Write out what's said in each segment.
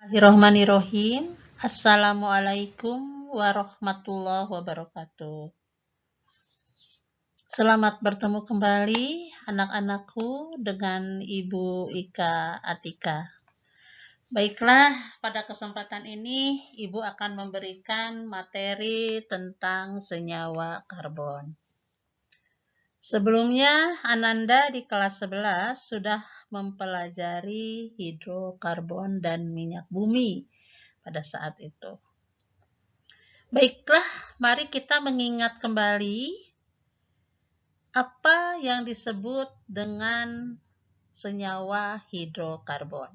Bismillahirrahmanirrahim. Assalamualaikum warahmatullahi wabarakatuh. Selamat bertemu kembali anak-anakku dengan Ibu Ika Atika. Baiklah, pada kesempatan ini Ibu akan memberikan materi tentang senyawa karbon. Sebelumnya, Ananda di kelas 11 sudah mempelajari hidrokarbon dan minyak bumi pada saat itu. Baiklah, mari kita mengingat kembali apa yang disebut dengan senyawa hidrokarbon.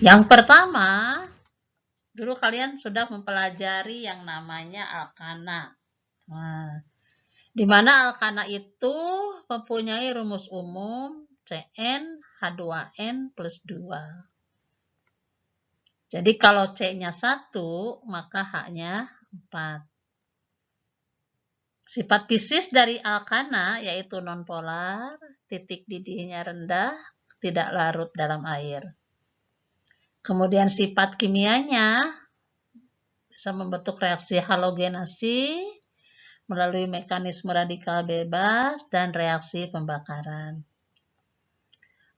Yang pertama, dulu kalian sudah mempelajari yang namanya alkana. Di mana alkana itu mempunyai rumus umum CnH2n plus 2. Jadi kalau C-nya 1, maka H-nya 4. Sifat fisis dari alkana yaitu nonpolar, titik didihnya rendah, tidak larut dalam air. Kemudian sifat kimianya bisa membentuk reaksi halogenasi melalui mekanisme radikal bebas dan reaksi pembakaran.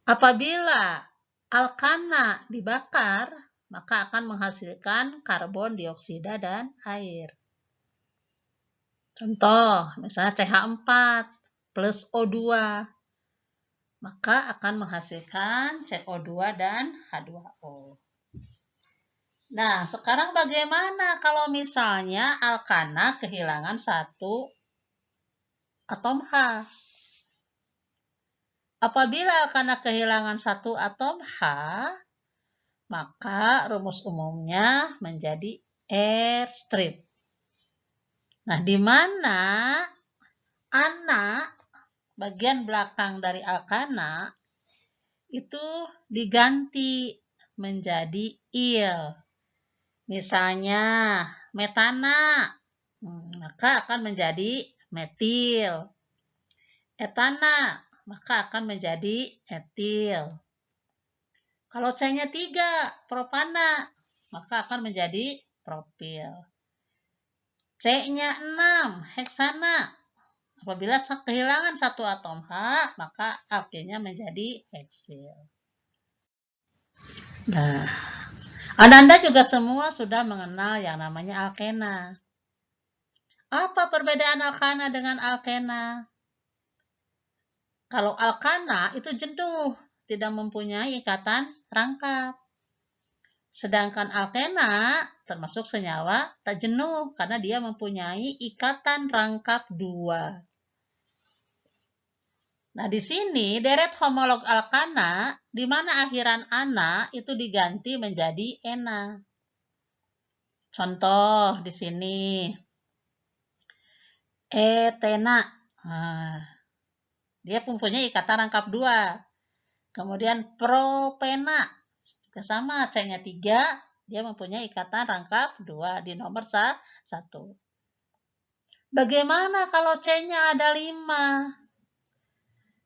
Apabila alkana dibakar, maka akan menghasilkan karbon dioksida dan air. Contoh, misalnya CH4 plus O2, maka akan menghasilkan CO2 dan H2O. Nah, sekarang bagaimana kalau misalnya alkana kehilangan satu atom H? Apabila alkana kehilangan satu atom H, maka rumus umumnya menjadi air strip. Nah, di mana anak bagian belakang dari alkana itu diganti menjadi il. Misalnya metana, maka akan menjadi metil. Etana, maka akan menjadi etil. Kalau C-nya 3, propana, maka akan menjadi propil. C-nya 6, heksana. Apabila kehilangan satu atom H, maka alkilnya menjadi heksil. Nah, Ananda juga semua sudah mengenal yang namanya alkena. Apa perbedaan alkana dengan alkena? Kalau alkana itu jenuh, tidak mempunyai ikatan rangkap. Sedangkan alkena termasuk senyawa tak jenuh karena dia mempunyai ikatan rangkap 2. Nah, di sini deret homolog alkana di mana akhiran ana itu diganti menjadi ena. Contoh di sini etena. Nah, dia mempunyai ikatan rangkap 2. Kemudian propena juga sama, C-nya 3, dia mempunyai ikatan rangkap 2 di nomor 1. Bagaimana kalau C-nya ada 5?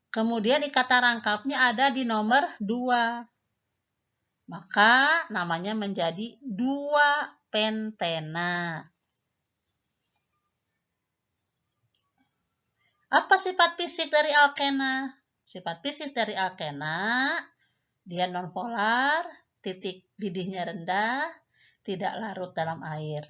Kemudian ikatan rangkapnya ada di nomor 2. Maka namanya menjadi 2-pentena. Apa sifat fisik dari alkena? Sifat fisik dari alkena, dia nonpolar, titik didihnya rendah, tidak larut dalam air.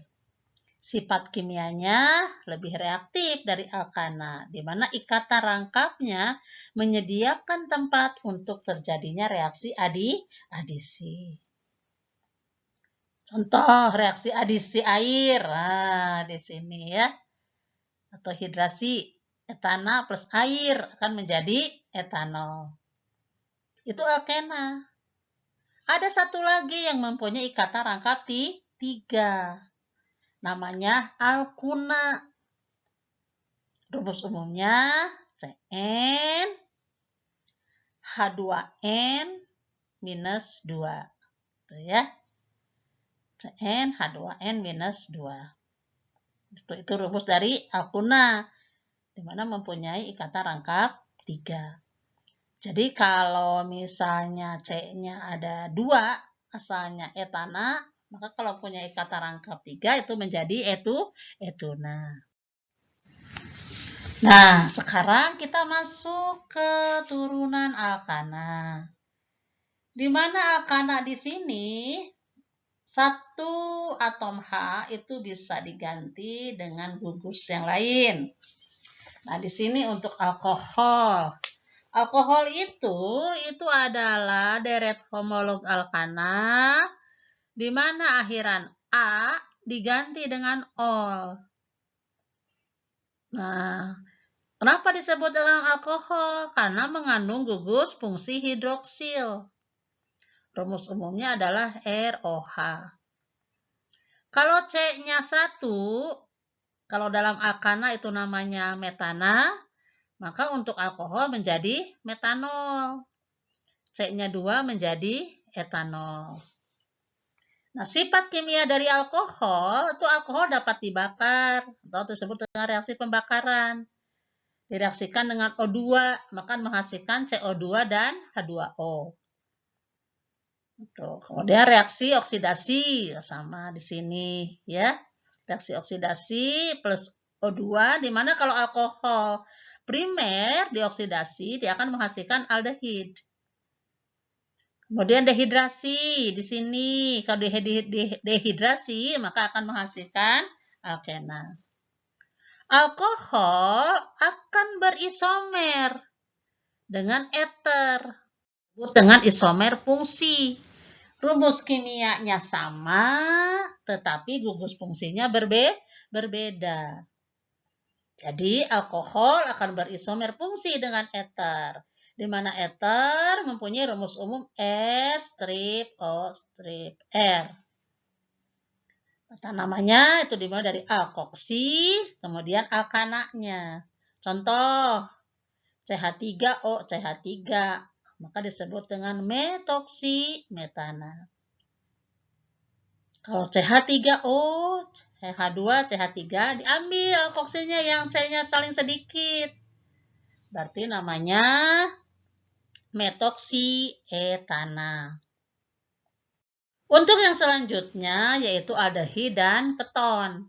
Sifat kimianya lebih reaktif dari alkana, di mana ikatan rangkapnya menyediakan tempat untuk terjadinya reaksi adisi. Contoh reaksi adisi air, nah di sini ya, atau hidrasi, etana plus air akan menjadi etanol. Itu alkena. Ada satu lagi yang mempunyai ikatan rangkap 3. Namanya alkuna. Rumus umumnya Cn H2n minus 2. Itu ya. Cn H2n minus 2. Itu rumus dari alkuna, di mana mempunyai ikatan rangkap 3. Jadi kalau misalnya C-nya ada 2, asalnya etana, maka kalau punya ikatan rangkap 3 itu menjadi etuna. Nah, sekarang kita masuk ke turunan alkana. Di mana alkana di sini satu atom H itu bisa diganti dengan gugus yang lain. Nah, di sini untuk alkohol. Alkohol itu adalah deret homolog alkana di mana akhiran A diganti dengan ol. Nah, kenapa disebut dengan alkohol? Karena mengandung gugus fungsi hidroksil. Rumus umumnya adalah ROH. Kalau C-nya 1, kalau dalam alkana itu namanya metana, maka untuk alkohol menjadi metanol. C-nya 2 menjadi etanol. Nah, sifat kimia dari alkohol, itu alkohol dapat dibakar, atau disebut dengan reaksi pembakaran. Direaksikan dengan O2, maka menghasilkan CO2 dan H2O. Kemudian reaksi oksidasi, sama di sini ya. Reaksi oksidasi plus O2, di mana kalau alkohol primer dioksidasi, dia akan menghasilkan aldehid. Kemudian dehidrasi di sini, kalau dehidrasi maka akan menghasilkan alkena. Alkohol akan berisomer dengan eter, dengan isomer fungsi. Rumus kimianya sama, tetapi gugus fungsinya berbeda. Jadi alkohol akan berisomer fungsi dengan eter, di mana eter mempunyai rumus umum R'(O')R. Kata namanya itu dimulai dari alkoksi, kemudian alkananya. Contoh, CH3O, CH3, maka disebut dengan metoksimetana. Kalau CH3O, CH2, CH3, diambil alkoksinya yang C-nya saling sedikit. Berarti namanya metoksietana. Untuk yang selanjutnya yaitu aldehid dan keton.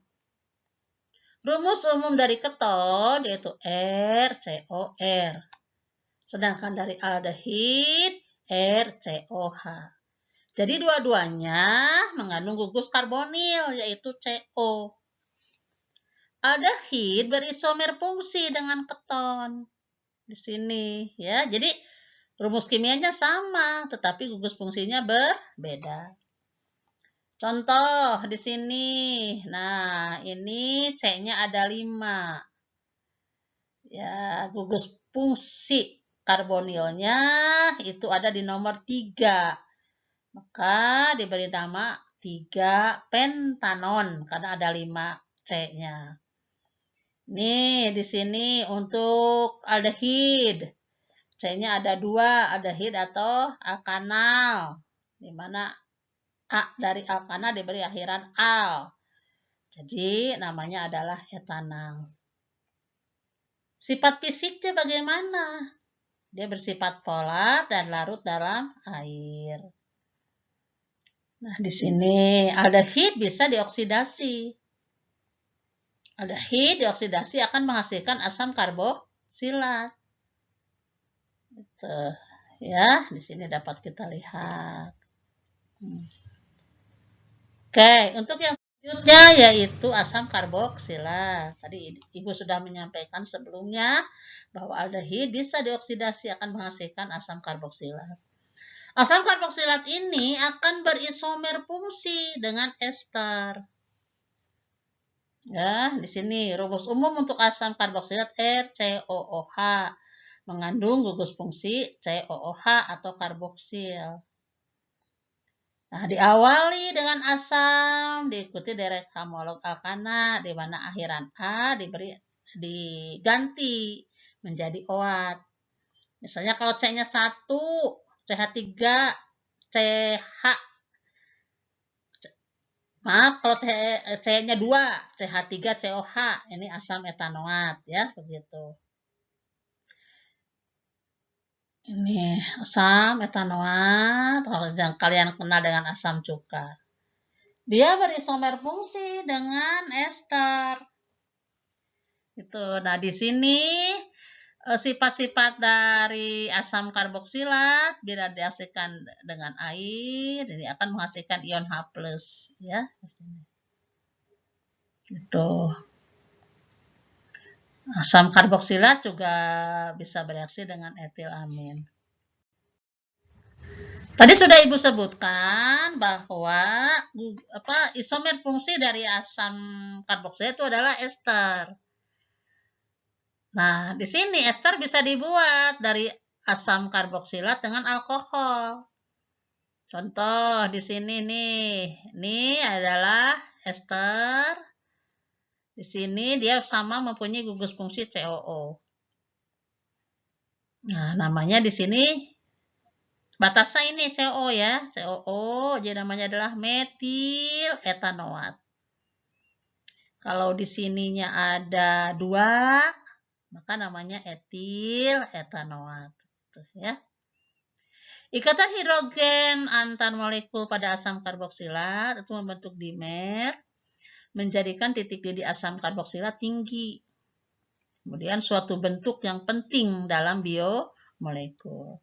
Rumus umum dari keton yaitu RCOR. Sedangkan dari aldehid RCOH. Jadi dua-duanya mengandung gugus karbonil yaitu CO. Aldehid berisomer fungsi dengan keton. Di sini ya. Jadi rumus kimianya sama, tetapi gugus fungsinya berbeda. Contoh di sini. Nah, ini C-nya ada 5. Ya, gugus fungsi karbonilnya itu ada di nomor 3. Maka diberi nama 3 pentanon karena ada 5 C-nya. Nih, di sini untuk aldehid. C-nya ada 2, aldehid atau alkanal. Di mana A dari alkana diberi akhiran al. Jadi namanya adalah etanal. Sifat fisiknya bagaimana? Dia bersifat polar dan larut dalam air. Nah, di sini aldehid bisa dioksidasi. Aldehid dioksidasi akan menghasilkan asam karboksilat. Gitu. Ya, di sini dapat kita lihat. Oke, untuk yang selanjutnya yaitu asam karboksilat. Tadi Ibu sudah menyampaikan sebelumnya bahwa aldehid bisa dioksidasi akan menghasilkan asam karboksilat. Asam karboksilat ini akan berisomer fungsi dengan ester. Ya, di sini rumus umum untuk asam karboksilat RCOOH mengandung gugus fungsi COOH atau karboksil. Nah, diawali dengan asam, diikuti deret homolog alkana, di mana akhiran A diganti menjadi OAT. Misalnya kalau C-nya 1, CH3, CH. Maaf, kalau C-nya 2, CH3, COH. Ini asam etanoat ya, begitu. Ini asam etanoat, kalau kalian kenal dengan asam cuka. Dia berisomer fungsi dengan ester. Itu. Nah, di sini sifat-sifat dari asam karboksilat bila direaksikan dengan air, ini akan menghasilkan ion H+, ya. Itu. Asam karboksilat juga bisa bereaksi dengan etilamin. Tadi sudah Ibu sebutkan bahwa isomer fungsi dari asam karboksilat itu adalah ester. Nah, di sini ester bisa dibuat dari asam karboksilat dengan alkohol. Contoh di sini nih, ini adalah ester. Di sini dia sama mempunyai gugus fungsi COO. Nah, namanya di sini batasnya ini COO ya, COO, jadi namanya adalah metil etanoat. Kalau di sininya ada 2, maka namanya etil etanoat. Tuh, ya. Ikatan hidrogen antar molekul pada asam karboksilat itu membentuk dimer, menjadikan titik didih asam karboksilat tinggi. Kemudian suatu bentuk yang penting dalam biomolekul.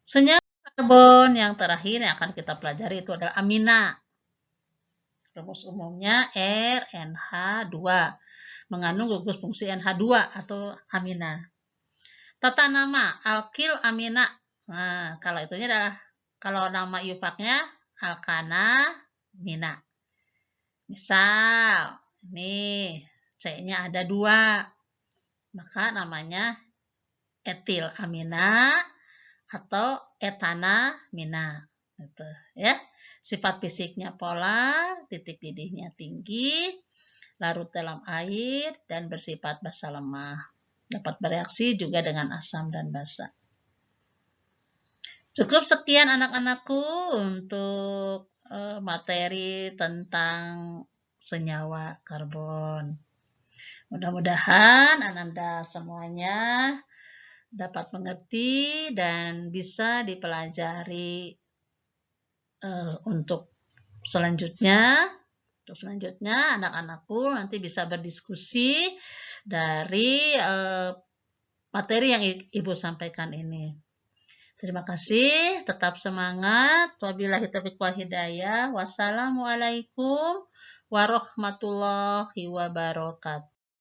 Senyawa karbon yang terakhir yang akan kita pelajari itu adalah amina. Rumus umumnya RNH2, mengandung gugus fungsi NH2 atau amina. Tata nama alkil amina. Nah, kalau itunya adalah kalau nama IUPAC-nya alkana mina. Misal, ini C-nya ada 2, maka namanya etil amina atau etanamina. Gitu, ya. Sifat fisiknya polar, titik didihnya tinggi, larut dalam air, dan bersifat basa lemah. Dapat bereaksi juga dengan asam dan basa. Cukup sekian anak-anakku untuk materi tentang senyawa karbon. Mudah-mudahan Ananda semuanya dapat mengerti dan bisa dipelajari untuk selanjutnya. Untuk selanjutnya anak-anakku nanti bisa berdiskusi dari materi yang Ibu sampaikan ini. Terima kasih, tetap semangat. Wabillahi taufiq wal hidayah. Wassalamualaikum warahmatullahi wabarakatuh.